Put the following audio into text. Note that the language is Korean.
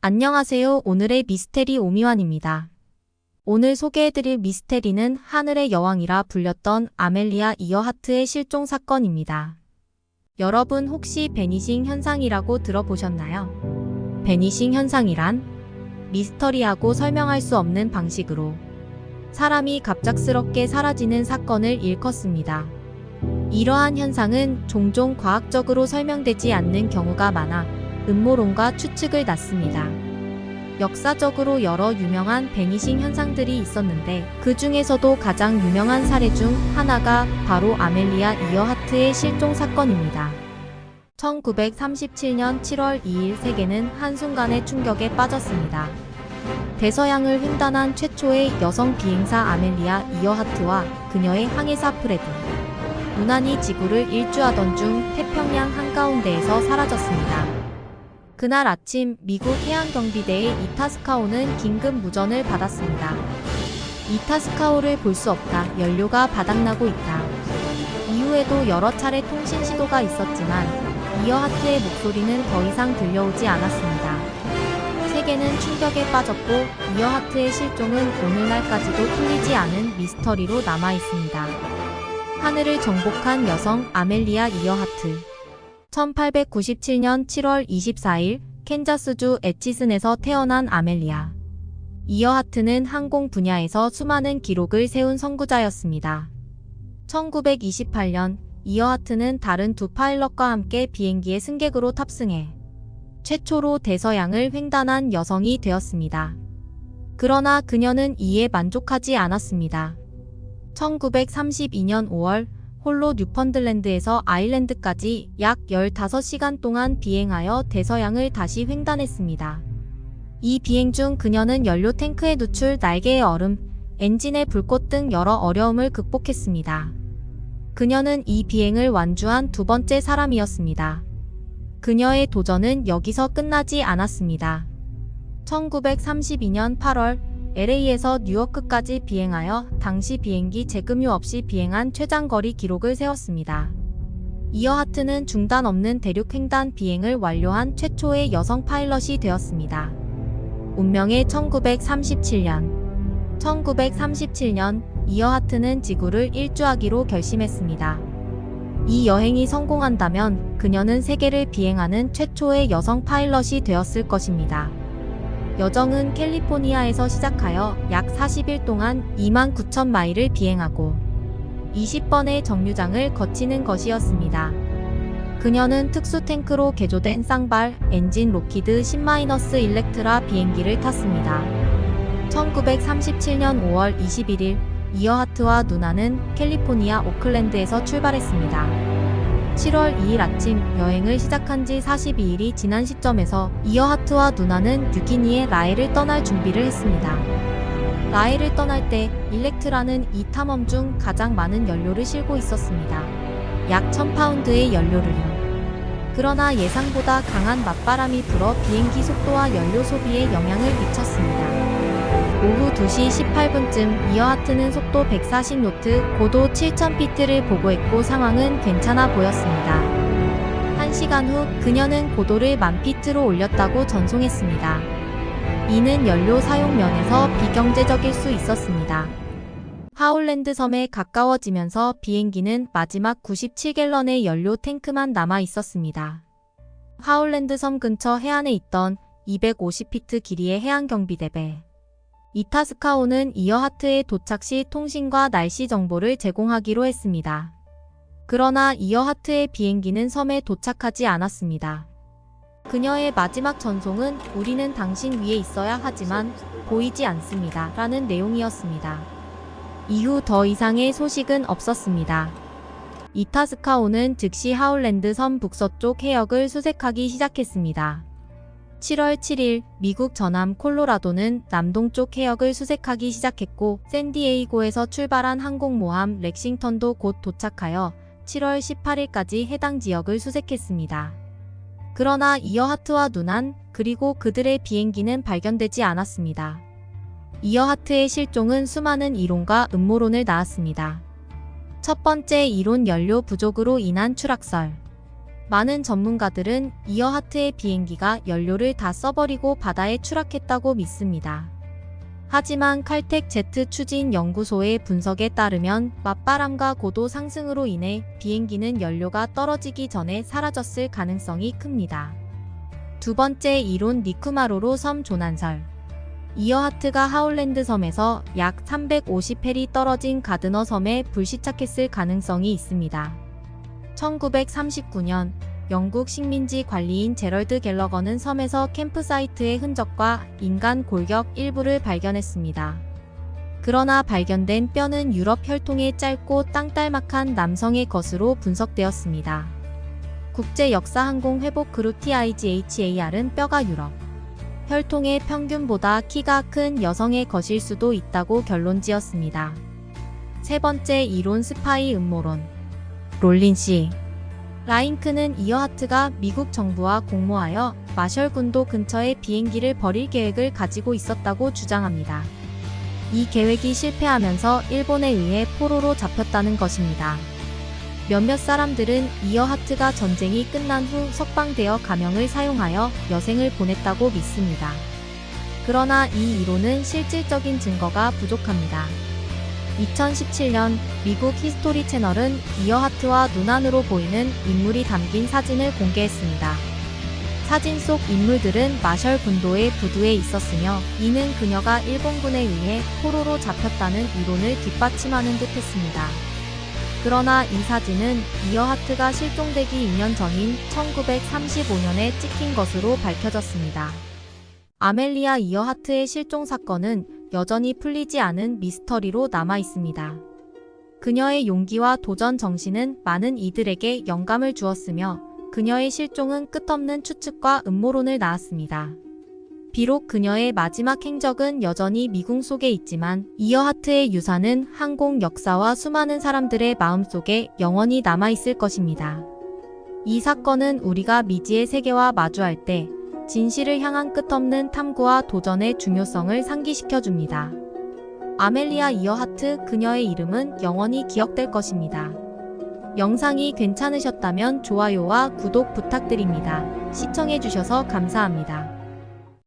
안녕하세요. 오늘의 미스테리 오미완입니다. 오늘 소개해드릴 미스테리는 하늘의 여왕이라 불렸던 아멜리아 이어하트의 실종 사건입니다. 여러분 혹시 베니싱 현상이라고 들어보셨나요? 베니싱 현상이란 미스터리하고 설명할 수 없는 방식으로 사람이 갑작스럽게 사라지는 사건을 일컫습니다. 이러한 현상은 종종 과학적으로 설명되지 않는 경우가 많아 음모론과 추측을 낳습니다. 역사적으로 여러 유명한 베니싱 현상들이 있었는데 그 중에서도 가장 유명한 사례 중 하나가 바로 아멜리아 이어하트의 실종 사건입니다. 1937년 7월 2일 세계는 한순간의 충격에 빠졌습니다. 대서양을 횡단한 최초의 여성 비행사 아멜리아 이어하트와 그녀의 항해사 프레드 무난히 지구를 일주하던 중 태평양 한가운데에서 사라졌습니다. 그날 아침 미국 해양경비대의 이타스카호는 긴급 무전을 받았습니다. 이타스카호를 볼 수 없다. 연료가 바닥나고 있다. 이후에도 여러 차례 통신 시도가 있었지만 이어하트의 목소리는 더 이상 들려오지 않았습니다. 세계는 충격에 빠졌고 이어하트의 실종은 오늘날까지도 풀리지 않은 미스터리로 남아 있습니다. 하늘을 정복한 여성 아멜리아 이어하트 1897년 7월 24일 캔자스주 에치슨에서 태어난 아멜리아 이어하트는 항공 분야에서 수많은 기록을 세운 선구자였습니다. 1928년 이어하트는 다른 두 파일럿과 함께 비행기의 승객으로 탑승해 최초로 대서양을 횡단한 여성이 되었습니다. 그러나 그녀는 이에 만족하지 않았습니다. 1932년 5월 홀로 뉴펀들랜드에서 아일랜드까지 약 15시간 동안 비행하여 대서양을 다시 횡단했습니다. 이 비행 중 그녀는 연료 탱크의 누출, 날개의 얼음, 엔진의 불꽃 등 여러 어려움을 극복했습니다. 그녀는 이 비행을 완주한 두 번째 사람이었습니다. 그녀의 도전은 여기서 끝나지 않았습니다. 1932년 8월 LA에서 뉴요크까지 비행하여 당시 비행기 재급유 없이 비행한 최장거리 기록을 세웠습니다. 이어하트는 중단 없는 대륙 횡단 비행을 완료한 최초의 여성 파일럿이 되었습니다. 운명의 1937년 1937년 이어하트는 지구를 일주하기로 결심했습니다. 이 여행이 성공한다면 그녀는 세계를 비행하는 최초의 여성 파일럿이 되었을 것입니다. 여정은 캘리포니아에서 시작하여 약 40일 동안 29,000마일을 비행하고 20번의 정류장을 거치는 것이었습니다. 그녀는 특수 탱크로 개조된 쌍발 엔진 로키드 10-일렉트라 비행기를 탔습니다. 1937년 5월 21일 이어하트와 누나는 캘리포니아 오클랜드에서 출발했습니다. 7월 2일 아침 여행을 시작한 지 42일이 지난 시점에서 이어하트와 누나는 뉴기니의 라헬을 떠날 준비를 했습니다. 라헬을 떠날 때 일렉트라는 이 탐험 중 가장 많은 연료를 싣고 있었습니다. 약 1000파운드의 연료를요. 그러나 예상보다 강한 맞바람이 불어 비행기 속도와 연료 소비에 영향을 미쳤습니다. 오후 2시 18분쯤 이어하트는 속도 140노트, 고도 7000피트를 보고했고 상황은 괜찮아 보였습니다. 1시간 후 그녀는 고도를 10,000피트로 올렸다고 전송했습니다. 이는 연료 사용 면에서 비경제적일 수 있었습니다. 하울랜드 섬에 가까워지면서 비행기는 마지막 97갤런의 연료 탱크만 남아 있었습니다. 하울랜드 섬 근처 해안에 있던 250피트 길이의 해양경비대 이타스카호는 이어하트의 도착 시 통신과 날씨 정보를 제공하기로 했습니다. 그러나 이어하트의 비행기는 섬에 도착하지 않았습니다. 그녀의 마지막 전송은 "우리는 당신 위에 있어야 하지만 보이지 않습니다. 라는 내용이었습니다. 이후 더 이상의 소식은 없었습니다. 이타스카호는 즉시 하울랜드 섬 북서쪽 해역을 수색하기 시작했습니다. 7월 7일 미국 전함 콜로라도는 남동쪽 해역을 수색하기 시작했고 샌디에이고에서 출발한 항공모함 렉싱턴도 곧 도착하여 7월 18일까지 해당 지역을 수색했습니다. 그러나 이어하트와 누난 그리고 그들의 비행기는 발견되지 않았습니다. 이어하트의 실종은 수많은 이론과 음모론을 낳았습니다. 첫 번째 이론, 연료 부족으로 인한 추락설. 많은 전문가들은 이어하트의 비행기가 연료를 다 써버리고 바다에 추락했다고 믿습니다. 하지만 칼텍 제트 추진 연구소의 분석에 따르면 맞바람과 고도 상승으로 인해 비행기는 연료가 떨어지기 전에 사라졌을 가능성이 큽니다. 두 번째 이론 니쿠마로로 섬 조난설. 이어하트가 하울랜드 섬에서 약 350해리 떨어진 가드너 섬에 불시착했을 가능성이 있습니다. 1939년 영국 식민지 관리인 제럴드 갤러거는 섬에서 캠프사이트의 흔적과 인간 골격 일부를 발견했습니다. 그러나 발견된 뼈는 유럽 혈통의 짧고 땅딸막한 남성의 것으로 분석되었습니다. 국제역사항공 회복 그룹 TIGHAR은 뼈가 유럽 혈통의 평균보다 키가 큰 여성의 것일 수도 있다고 결론지었습니다. 세 번째 이론 스파이 음모론. 롤린 씨. 라인크는 이어하트가 미국 정부와 공모하여 마셜 군도 근처에 비행기를 버릴 계획을 가지고 있었다고 주장합니다. 이 계획이 실패하면서 일본에 의해 포로로 잡혔다는 것입니다. 몇몇 사람들은 이어하트가 전쟁이 끝난 후 석방되어 가명을 사용하여 여생을 보냈다고 믿습니다. 그러나 이 이론은 실질적인 증거가 부족합니다. 2017년 미국 히스토리 채널은 이어하트와 눈안으로 보이는 인물이 담긴 사진을 공개했습니다. 사진 속 인물들은 마셜 군도의 부두에 있었으며 이는 그녀가 일본군에 의해 포로로 잡혔다는 이론을 뒷받침하는 듯 했습니다. 그러나 이 사진은 이어하트가 실종되기 2년 전인 1935년에 찍힌 것으로 밝혀졌습니다. 아멜리아 이어하트의 실종 사건은 여전히 풀리지 않은 미스터리로 남아 있습니다. 그녀의 용기와 도전 정신은 많은 이들에게 영감을 주었으며 그녀의 실종은 끝없는 추측과 음모론을 낳았습니다. 비록 그녀의 마지막 행적은 여전히 미궁 속에 있지만 이어하트의 유산은 항공 역사와 수많은 사람들의 마음속에 영원히 남아있을 것입니다. 이 사건은 우리가 미지의 세계와 마주할 때 진실을 향한 끝없는 탐구와 도전의 중요성을 상기시켜줍니다. 아멜리아 이어하트 그녀의 이름은 영원히 기억될 것입니다. 영상이 괜찮으셨다면 좋아요와 구독 부탁드립니다. 시청해주셔서 감사합니다.